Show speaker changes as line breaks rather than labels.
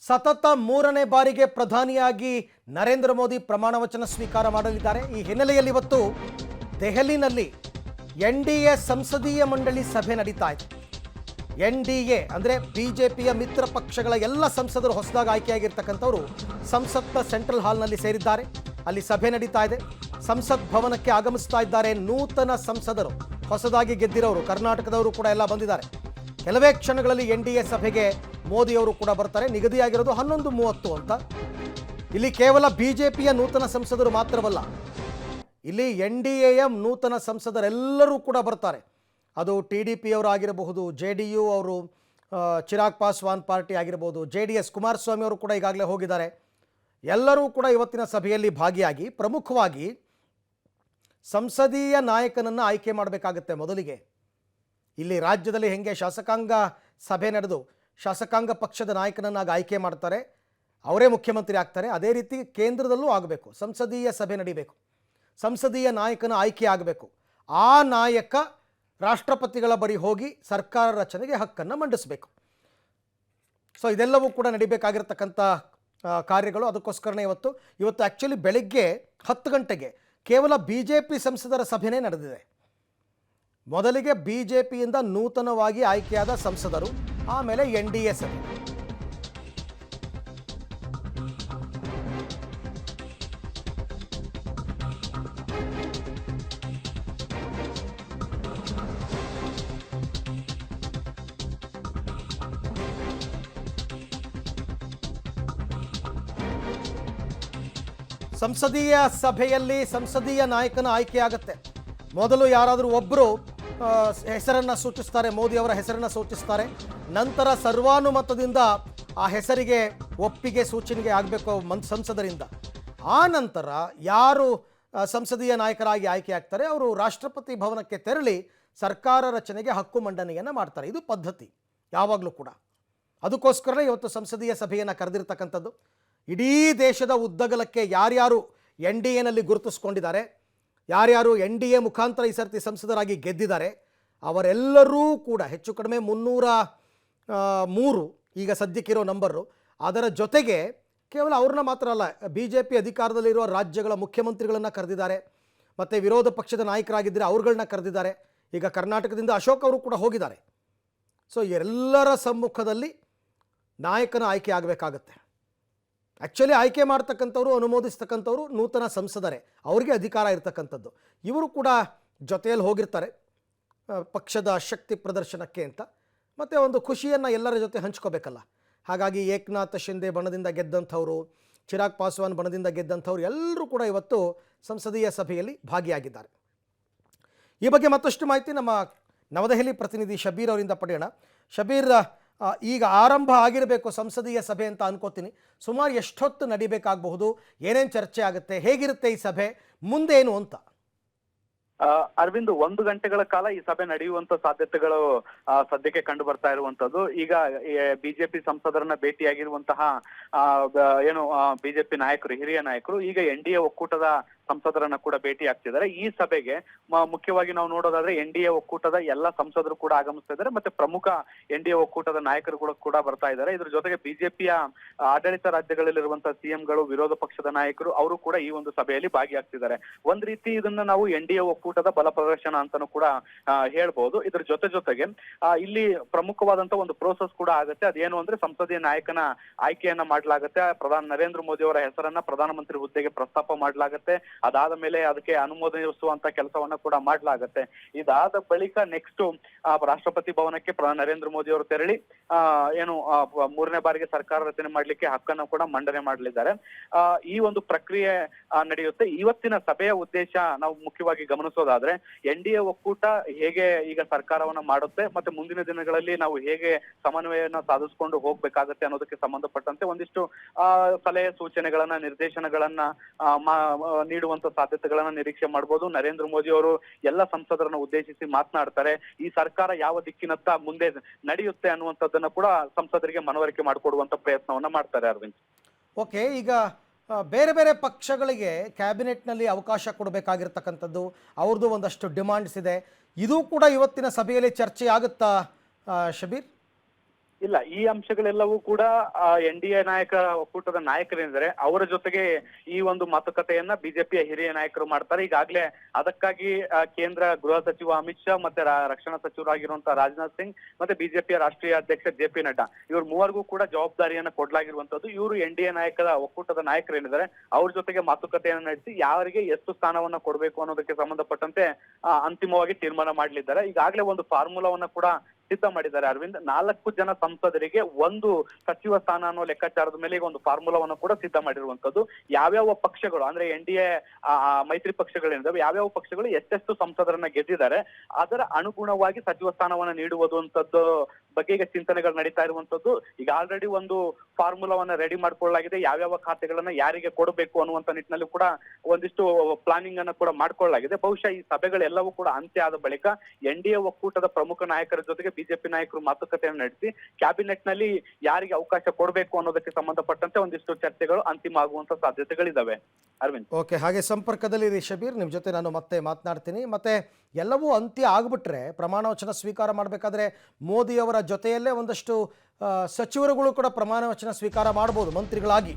ಸತತ ಮೂರನೇ ಬಾರಿಗೆ ಪ್ರಧಾನಿಯಾಗಿ ನರೇಂದ್ರ ಮೋದಿ ಪ್ರಮಾಣ ವಚನ ಸ್ವೀಕಾರ ಮಾಡಲಿದ್ದಾರೆ. ಈ ಹಿನ್ನೆಲೆಯಲ್ಲಿ ಇವತ್ತು ದೆಹಲಿನಲ್ಲಿ ಎನ್ಡಿಎ ಸಂಸದೀಯ ಮಂಡಳಿ ಸಭೆ ನಡೀತಾ ಇದೆ. ಎನ್ಡಿಎ ಅಂದರೆ ಬಿಜೆಪಿಯ ಮಿತ್ರ ಪಕ್ಷಗಳ ಎಲ್ಲ ಸಂಸದರು ಹೊಸದಾಗಿ ಆಯ್ಕೆಯಾಗಿರ್ತಕ್ಕಂಥವರು ಸಂಸತ್ನ ಸೆಂಟ್ರಲ್ ಹಾಲ್ನಲ್ಲಿ ಸೇರಿದ್ದಾರೆ. ಅಲ್ಲಿ ಸಭೆ ನಡೀತಾ ಇದೆ. ಸಂಸತ್ ಭವನಕ್ಕೆ ಆಗಮಿಸ್ತಾ ಇದ್ದಾರೆ ನೂತನ ಸಂಸದರು, ಹೊಸದಾಗಿ ಗೆದ್ದಿರೋರು, ಕರ್ನಾಟಕದವರು ಕೂಡ ಎಲ್ಲ ಬಂದಿದ್ದಾರೆ. ಕೆಲವೇ ಕ್ಷಣಗಳಲ್ಲಿ ಎನ್ಡಿಎ ಸಭೆಗೆ ಮೋದಿಯವರು ಕೂಡ ಬರ್ತಾರೆ. ನಿಗದಿಯಾಗಿರೋದು 11:30 ಅಂತ. ಇಲ್ಲಿ ಕೇವಲ ಬಿಜೆಪಿಯ ನೂತನ ಸಂಸದರು ಮಾತ್ರವಲ್ಲ, ಇಲ್ಲಿ ಎನ್ಡಿಎಯ ನೂತನ ಸಂಸದರೆಲ್ಲರೂ ಕೂಡ ಬರ್ತಾರೆ. ಅದು TDP ಅವರು ಆಗಿರಬಹುದು, JDU ಅವರು, ಚಿರಾಗ್ ಪಾಸ್ವಾನ್ ಪಾರ್ಟಿ ಆಗಿರಬಹುದು, JDS ಕುಮಾರಸ್ವಾಮಿ ಅವರು ಕೂಡ ಈಗಾಗಲೇ ಹೋಗಿದ್ದಾರೆ. ಎಲ್ಲರೂ ಕೂಡ ಇವತ್ತಿನ ಸಭೆಯಲ್ಲಿ ಭಾಗಿಯಾಗಿ ಪ್ರಮುಖವಾಗಿ ಸಂಸದೀಯ ನಾಯಕನನ್ನು ಆಯ್ಕೆ ಮಾಡಬೇಕಾಗುತ್ತೆ. ಮೊದಲಿಗೆ ಇಲ್ಲಿ ರಾಜ್ಯದಲ್ಲಿ ಹೆಂಗೆ ಶಾಸಕಾಂಗ ಸಭೆ ನಡೆದು ಶಾಸಕಾಂಗ ಪಕ್ಷದ ನಾಯಕನನ್ನಾಗಿ ಆಯ್ಕೆ ಮಾಡ್ತಾರೆ, ಅವರೇ ಮುಖ್ಯಮಂತ್ರಿ ಆಗ್ತಾರೆ, ಅದೇ ರೀತಿ ಕೇಂದ್ರದಲ್ಲೂ ಆಗಬೇಕು. ಸಂಸದೀಯ ಸಭೆ ನಡೀಬೇಕು, ಸಂಸದೀಯ ನಾಯಕನ ಆಯ್ಕೆ ಆಗಬೇಕು. ಆ ನಾಯಕ ರಾಷ್ಟ್ರಪತಿಗಳ ಬಳಿ ಹೋಗಿ ಸರ್ಕಾರ ರಚನೆಗೆ ಹಕ್ಕನ್ನು ಮಂಡಿಸಬೇಕು. ಸೊ ಇದೆಲ್ಲವೂ ಕೂಡ ನಡಿಬೇಕಾಗಿರ್ತಕ್ಕಂಥ ಕಾರ್ಯಗಳು. ಅದಕ್ಕೋಸ್ಕರನೇ ಇವತ್ತು ಆ್ಯಕ್ಚುಲಿ ಬೆಳಗ್ಗೆ 10 ಗಂಟೆಗೆ ಕೇವಲ BJP ಸಂಸದರ ಸಭೆಯೇ ನಡೆದಿದೆ. ಮೊದಲಿಗೆ BJPಯಿಂದ ನೂತನವಾಗಿ ಆಯ್ಕೆಯಾದ ಸಂಸದರು, ಆಮೇಲೆ NDA ಸಭೆ. ಸಂಸದೀಯ ಸಭೆಯಲ್ಲಿ ಸಂಸದೀಯ ನಾಯಕನ ಆಯ್ಕೆ ಆಗುತ್ತೆ. ಮೊದಲು ಯಾರಾದರೂ ಒಬ್ಬರು ಹೆಸರನ್ನು ಸೂಚಿಸ್ತಾರೆ, ಮೋದಿ ಅವರ ಹೆಸರನ್ನು ಸೂಚಿಸ್ತಾರೆ. ನಂತರ ಸರ್ವಾನುಮತದಿಂದ ಆ ಹೆಸರಿಗೆ ಒಪ್ಪಿಗೆ ಸೂಚನೆಗೆ ಆಗಬೇಕು ಸಂಸದರಿಂದ. ಆ ನಂತರ ಯಾರು ಸಂಸದೀಯ ನಾಯಕರಾಗಿ ಆಯ್ಕೆ ಆಗ್ತಾರೆ ಅವರು ರಾಷ್ಟ್ರಪತಿ ಭವನಕ್ಕೆ ತೆರಳಿ ಸರ್ಕಾರ ರಚನೆಗೆ ಹಕ್ಕು ಮಂಡನೆಯನ್ನು ಮಾಡ್ತಾರೆ. ಇದು ಪದ್ಧತಿ ಯಾವಾಗಲೂ ಕೂಡ. ಅದಕ್ಕೋಸ್ಕರನೇ ಇವತ್ತು ಸಂಸದೀಯ ಸಭೆಯನ್ನು ಕರೆದಿರ್ತಕ್ಕಂಥದ್ದು. ಇಡೀ ದೇಶದ ಉದ್ದಗಲಕ್ಕೆ ಯಾರ್ಯಾರು NDAನಲ್ಲಿ ಗುರುತಿಸ್ಕೊಂಡಿದ್ದಾರೆ, ಯಾರ್ಯಾರು NDA ಮುಖಾಂತರ ಈ ಸರ್ತಿ ಸಂಸದರಾಗಿ ಗೆದ್ದಿದ್ದಾರೆ, ಅವರೆಲ್ಲರೂ ಕೂಡ ಹೆಚ್ಚು ಕಡಿಮೆ 303 ಈಗ ಸದ್ಯಕ್ಕಿರೋ ನಂಬರು. ಅದರ ಜೊತೆಗೆ ಕೇವಲ ಅವ್ರನ್ನ ಮಾತ್ರ ಅಲ್ಲ, BJP ಅಧಿಕಾರದಲ್ಲಿರುವ ರಾಜ್ಯಗಳ ಮುಖ್ಯಮಂತ್ರಿಗಳನ್ನು ಕರೆದಿದ್ದಾರೆ, ಮತ್ತು ವಿರೋಧ ಪಕ್ಷದ ನಾಯಕರಾಗಿದ್ದರೆ ಅವ್ರುಗಳನ್ನ ಕರೆದಿದ್ದಾರೆ. ಈಗ ಕರ್ನಾಟಕದಿಂದ ಅಶೋಕ್ ಅವರು ಕೂಡ ಹೋಗಿದ್ದಾರೆ. ಸೊ ಎಲ್ಲರ ಸಮ್ಮುಖದಲ್ಲಿ ನಾಯಕನ ಆಯ್ಕೆ ಆಗಬೇಕಾಗತ್ತೆ. ಆ್ಯಕ್ಚುಲಿ ಆಯ್ಕೆ ಮಾಡ್ತಕ್ಕಂಥವ್ರು, ಅನುಮೋದಿಸ್ತಕ್ಕಂಥವ್ರು ನೂತನ ಸಂಸದರೇ, ಅವರಿಗೆ ಅಧಿಕಾರ ಇರ್ತಕ್ಕಂಥದ್ದು. ಇವರು ಕೂಡ ಜೊತೆಯಲ್ಲಿ ಹೋಗಿರ್ತಾರೆ ಪಕ್ಷದ ಶಕ್ತಿ ಪ್ರದರ್ಶನಕ್ಕೆ ಅಂತ, ಮತ್ತು ಒಂದು ಖುಷಿಯನ್ನು ಎಲ್ಲರ ಜೊತೆ ಹಂಚ್ಕೋಬೇಕಲ್ಲ. ಹಾಗಾಗಿ ಏಕನಾಥ್ ಶಿಂದೆ ಬಣದಿಂದ ಗೆದ್ದಂಥವರು, ಚಿರಾಗ್ ಪಾಸ್ವಾನ್ ಬಣದಿಂದ ಗೆದ್ದಂಥವ್ರು ಎಲ್ಲರೂ ಕೂಡ ಇವತ್ತು ಸಂಸದೀಯ ಸಭೆಯಲ್ಲಿ ಭಾಗಿಯಾಗಿದ್ದಾರೆ. ಈ ಬಗ್ಗೆ ಮತ್ತಷ್ಟು ಮಾಹಿತಿ ನಮ್ಮ ನವದೆಹಲಿ ಪ್ರತಿನಿಧಿ ಶಬೀರ್ ಅವರಿಂದ ಪಡೆಯೋಣ. ಶಬೀರ್, ಈಗ ಆರಂಭ ಆಗಿರಬೇಕು ಸಂಸದೀಯ ಸಭೆ ಅಂತ ಅನ್ಕೋತೀನಿ. ಸುಮಾರು ಎಷ್ಟೊತ್ತು ನಡಿಬೇಕಾಗಬಹುದು, ಏನೇನು ಚರ್ಚೆ ಆಗುತ್ತೆ, ಹೇಗಿರುತ್ತೆ ಈ ಸಭೆ, ಮುಂದೇನು ಅಂತ?
ಅರವಿಂದ್, 1 ಗಂಟೆಗಳ ಕಾಲ ಈ ಸಭೆ ನಡೆಯುವಂತ ಸಾಧ್ಯತೆಗಳು ಸದ್ಯಕ್ಕೆ ಕಂಡು ಬರ್ತಾ ಇರುವಂತದ್ದು. ಈಗ ಬಿಜೆಪಿ ಸಂಸದರನ್ನ ಭೇಟಿಯಾಗಿರುವಂತಹ ಬಿಜೆಪಿ ನಾಯಕರು, ಹಿರಿಯ ನಾಯಕರು ಈಗ NDA ಒಕ್ಕೂಟದ ಸಂಸದರನ್ನ ಕೂಡ ಭೇಟಿ ಆಗ್ತಿದ್ದಾರೆ. ಈ ಸಭೆಗೆ ಮುಖ್ಯವಾಗಿ ನಾವು ನೋಡೋದಾದ್ರೆ NDA ಒಕ್ಕೂಟದ ಎಲ್ಲ ಸಂಸದರು ಕೂಡ ಆಗಮಿಸ್ತಾ ಇದ್ದಾರೆ, ಮತ್ತೆ ಪ್ರಮುಖ NDA ಒಕ್ಕೂಟದ ನಾಯಕರು ಕೂಡ ಬರ್ತಾ ಇದ್ದಾರೆ. ಇದ್ರ ಜೊತೆಗೆ ಬಿಜೆಪಿಯ ಆಡಳಿತ ರಾಜ್ಯಗಳಲ್ಲಿರುವಂತಹ CMಗಳು, ವಿರೋಧ ಪಕ್ಷದ ನಾಯಕರು ಅವರು ಕೂಡ ಈ ಒಂದು ಸಭೆಯಲ್ಲಿ ಭಾಗಿಯಾಗ್ತಿದ್ದಾರೆ. ಒಂದ್ ರೀತಿ ಇದನ್ನ ನಾವು NDA ಒಕ್ಕೂಟದ ಬಲ ಪ್ರದರ್ಶನ ಅಂತಾನೂ ಕೂಡ ಹೇಳ್ಬಹುದು. ಇದ್ರ ಜೊತೆಗೆ ಇಲ್ಲಿ ಪ್ರಮುಖವಾದಂತ ಒಂದು ಪ್ರೋಸೆಸ್ ಕೂಡ ಆಗುತ್ತೆ. ಅದೇನು ಅಂದ್ರೆ ಸಂಸದೀಯ ನಾಯಕನ ಆಯ್ಕೆಯನ್ನ ಮಾಡ್ಲಾಗತ್ತೆ. ಪ್ರಧಾನಿ ನರೇಂದ್ರ ಮೋದಿ ಅವರ ಹೆಸರನ್ನ ಪ್ರಧಾನಮಂತ್ರಿ ಹುದ್ದೆಗೆ ಪ್ರಸ್ತಾಪ ಮಾಡ್ಲಾಗತ್ತೆ. ಅದಾದ ಮೇಲೆ ಅದಕ್ಕೆ ಅನುಮೋದಿಸುವಂತ ಕೆಲಸವನ್ನ ಕೂಡ ಮಾಡ್ಲಾಗತ್ತೆ. ಇದಾದ ಬಳಿಕ ನೆಕ್ಸ್ಟ್ ರಾಷ್ಟ್ರಪತಿ ಭವನಕ್ಕೆ ಪ್ರಧಾನಿ ನರೇಂದ್ರ ಮೋದಿ ಅವರು ತೆರಳಿ 3ನೇ ಬಾರಿಗೆ ಸರ್ಕಾರ ರಚನೆ ಮಾಡ್ಲಿಕ್ಕೆ ಹಕ್ಕನ್ನು ಕೂಡ ಮಂಡನೆ ಮಾಡಲಿದ್ದಾರೆ. ಈ ಒಂದು ಪ್ರಕ್ರಿಯೆ ನಡೆಯುತ್ತೆ. ಇವತ್ತಿನ ಸಭೆಯ ಉದ್ದೇಶ ನಾವು ಮುಖ್ಯವಾಗಿ ಗಮನಿಸೋದಾದ್ರೆ, NDA ಒಕ್ಕೂಟ ಹೇಗೆ ಈಗ ಸರ್ಕಾರವನ್ನ ಮಾಡುತ್ತೆ, ಮತ್ತೆ ಮುಂದಿನ ದಿನಗಳಲ್ಲಿ ನಾವು ಹೇಗೆ ಸಮನ್ವಯನ ಸಾಧಿಸ್ಕೊಂಡು ಹೋಗ್ಬೇಕಾಗತ್ತೆ ಅನ್ನೋದಕ್ಕೆ ಸಂಬಂಧಪಟ್ಟಂತೆ ಒಂದಿಷ್ಟು ಸಲಹೆ ಸೂಚನೆಗಳನ್ನ, ನಿರ್ದೇಶನಗಳನ್ನ ನೀಡುವಂತ ಸಾಧ್ಯತೆಗಳನ್ನ ನಿರೀಕ್ಷೆ ಮಾಡಬಹುದು. ನರೇಂದ್ರ ಮೋದಿ ಅವರು ಎಲ್ಲ ಸಂಸದರನ್ನ ಉದ್ದೇಶಿಸಿ ಮಾತನಾಡ್ತಾರೆ. ಈ ಸರ್ಕಾರ ಯಾವ ದಿಕ್ಕಿನತ್ತ ಮುಂದೆ ನಡೆಯುತ್ತೆ ಅನ್ನುವಂಥದ್ದನ್ನ ಕೂಡ ಸಂಸದರಿಗೆ ಮನವರಿಕೆ ಮಾಡಿಕೊಡುವಂತ ಪ್ರಯತ್ನವನ್ನ ಮಾಡ್ತಾರೆ. ಅರವಿಂದ್,
ಓಕೆ, ಈಗ ಬೇರೆ ಬೇರೆ ಪಕ್ಷಗಳಿಗೆ ಕ್ಯಾಬಿನೆಟ್ನಲ್ಲಿ ಅವಕಾಶ ಕೊಡಬೇಕಾಗಿರ್ತಕ್ಕಂಥದ್ದು, ಅವ್ರದ್ದು ಒಂದಷ್ಟು ಡಿಮಾಂಡ್ಸ್ ಇದೆ. ಇದು ಕೂಡ ಇವತ್ತಿನ ಸಭೆಯಲ್ಲಿ ಚರ್ಚೆ ಆಗುತ್ತಾ ಶಬೀರ್?
ಇಲ್ಲ, ಈ ಅಂಶಗಳೆಲ್ಲವೂ ಕೂಡ ಎನ್ ಡಿ ಎ ಒಕ್ಕೂಟದ ನಾಯಕರೇನಿದ್ದಾರೆ ಅವರ ಜೊತೆಗೆ ಈ ಒಂದು ಮಾತುಕತೆಯನ್ನ ಬಿಜೆಪಿಯ ಹಿರಿಯ ನಾಯಕರು ಮಾಡ್ತಾರೆ. ಈಗಾಗಲೇ ಅದಕ್ಕಾಗಿ ಕೇಂದ್ರ ಗೃಹ ಸಚಿವ ಅಮಿತ್ ಶಾ ಮತ್ತೆ ರಕ್ಷಣಾ ಸಚಿವರಾಗಿರುವಂತಹ ರಾಜನಾಥ್ ಸಿಂಗ್ ಮತ್ತೆ ಬಿಜೆಪಿಯ ರಾಷ್ಟ್ರೀಯ ಅಧ್ಯಕ್ಷ ಜೆ.ಪಿ. ನಡ್ಡಾ ಇವ್ರ ಮೂವರಿಗೂ ಕೂಡ ಜವಾಬ್ದಾರಿಯನ್ನ ಕೊಡ್ಲಾಗಿರುವಂತದ್ದು. ಇವರು ಎನ್ ಡಿ ಎ ಒಕ್ಕೂಟದ ನಾಯಕರೇನಿದ್ದಾರೆ ಅವ್ರ ಜೊತೆಗೆ ಮಾತುಕತೆಯನ್ನ ನಡೆಸಿ ಯಾರಿಗೆ ಎಷ್ಟು ಸ್ಥಾನವನ್ನ ಕೊಡಬೇಕು ಅನ್ನೋದಕ್ಕೆ ಸಂಬಂಧಪಟ್ಟಂತೆ ಅಂತಿಮವಾಗಿ ತೀರ್ಮಾನ ಮಾಡಲಿದ್ದಾರೆ. ಈಗಾಗಲೇ ಒಂದು ಫಾರ್ಮುಲಾವನ್ನ ಕೂಡ ಸಿದ್ಧ ಮಾಡಿದ್ದಾರೆ ಅರವಿಂದ್. 4 ಜನ ಸಂಸದರಿಗೆ ಒಂದು ಸಚಿವ ಸ್ಥಾನ ಅನ್ನೋ ಲೆಕ್ಕಾಚಾರದ ಮೇಲೆ ಈಗ ಒಂದು ಫಾರ್ಮುಲಾವನ್ನು ಕೂಡ ಸಿದ್ಧ ಮಾಡಿರುವಂತದ್ದು. ಯಾವ್ಯಾವ ಪಕ್ಷಗಳು ಅಂದ್ರೆ ಎನ್ ಡಿ ಎ ಮೈತ್ರಿ ಪಕ್ಷಗಳೇನಿದಾವೆ, ಯಾವ್ಯಾವ ಪಕ್ಷಗಳು ಎಷ್ಟೆಷ್ಟು ಸಂಸದರನ್ನ ಗೆದ್ದಿದ್ದಾರೆ ಅದರ ಅನುಗುಣವಾಗಿ ಸಚಿವ ಸ್ಥಾನವನ್ನ ನೀಡುವುದು ಅಂತದ್ದು ಬಗ್ಗೆ ಈಗ ಚಿಂತನೆಗಳು ನಡೀತಾ ಇರುವಂತದ್ದು. ಈಗ ಆಲ್ರೆಡಿ ಒಂದು ಫಾರ್ಮುಲಾವನ್ನ ರೆಡಿ ಮಾಡ್ಕೊಳ್ಳಲಾಗಿದೆ. ಯಾವ್ಯಾವ ಖಾತೆಗಳನ್ನ ಯಾರಿಗೆ ಕೊಡಬೇಕು ಅನ್ನುವಂತ ನಿಟ್ಟಿನಲ್ಲಿ ಕೂಡ ಒಂದಿಷ್ಟು ಪ್ಲಾನಿಂಗ್ ಅನ್ನ ಕೂಡ ಮಾಡ್ಕೊಳ್ಳಲಾಗಿದೆ. ಬಹುಶಃ ಈ ಸಭೆಗಳೆಲ್ಲವೂ ಕೂಡ ಅಂತ್ಯ ಆದ ಬಳಿಕ ಎನ್ ಡಿ ಎ ಒಕ್ಕೂಟದ ಪ್ರಮುಖ ನಾಯಕರ ಜೊತೆಗೆ ಬಿಜೆಪಿ ನಾಯಕರು ಮಾತುಕತೆಯನ್ನು ನಡೆಸಿ ಕ್ಯಾಬಿನೆಟ್ ನಲ್ಲಿ ಯಾರಿಗೆ ಅವಕಾಶ ಕೊಡಬೇಕು ಅನ್ನೋದಕ್ಕೆ ಸಂಬಂಧಪಟ್ಟಂತೆ ಒಂದಿಷ್ಟು ಚರ್ಚೆಗಳು ಅಂತಿಮ ಆಗುವಂತ ಸಾಧ್ಯತೆಗಳಿದಾವೆ. ಅರವಿಂದ್,
ಓಕೆ, ಹಾಗೆ ಸಂಪರ್ಕದಲ್ಲಿ ಶಬೀರ್, ನಿಮ್ಮ ಜೊತೆ ನಾನು ಮತ್ತೆ ಮಾತನಾಡ್ತೀನಿ. ಮತ್ತೆ ಎಲ್ಲವೂ ಅಂತ್ಯ ಆಗ್ಬಿಟ್ರೆ ಪ್ರಮಾಣ ವಚನ ಸ್ವೀಕಾರ ಮಾಡಬೇಕಾದ್ರೆ ಮೋದಿಯವರ ಜೊತೆಯಲ್ಲೇ ಒಂದಷ್ಟು ಸಚಿವರುಗಳು ಕೂಡ ಪ್ರಮಾಣ ವಚನ ಸ್ವೀಕಾರ ಮಾಡ್ಬೋದು ಮಂತ್ರಿಗಳಾಗಿ.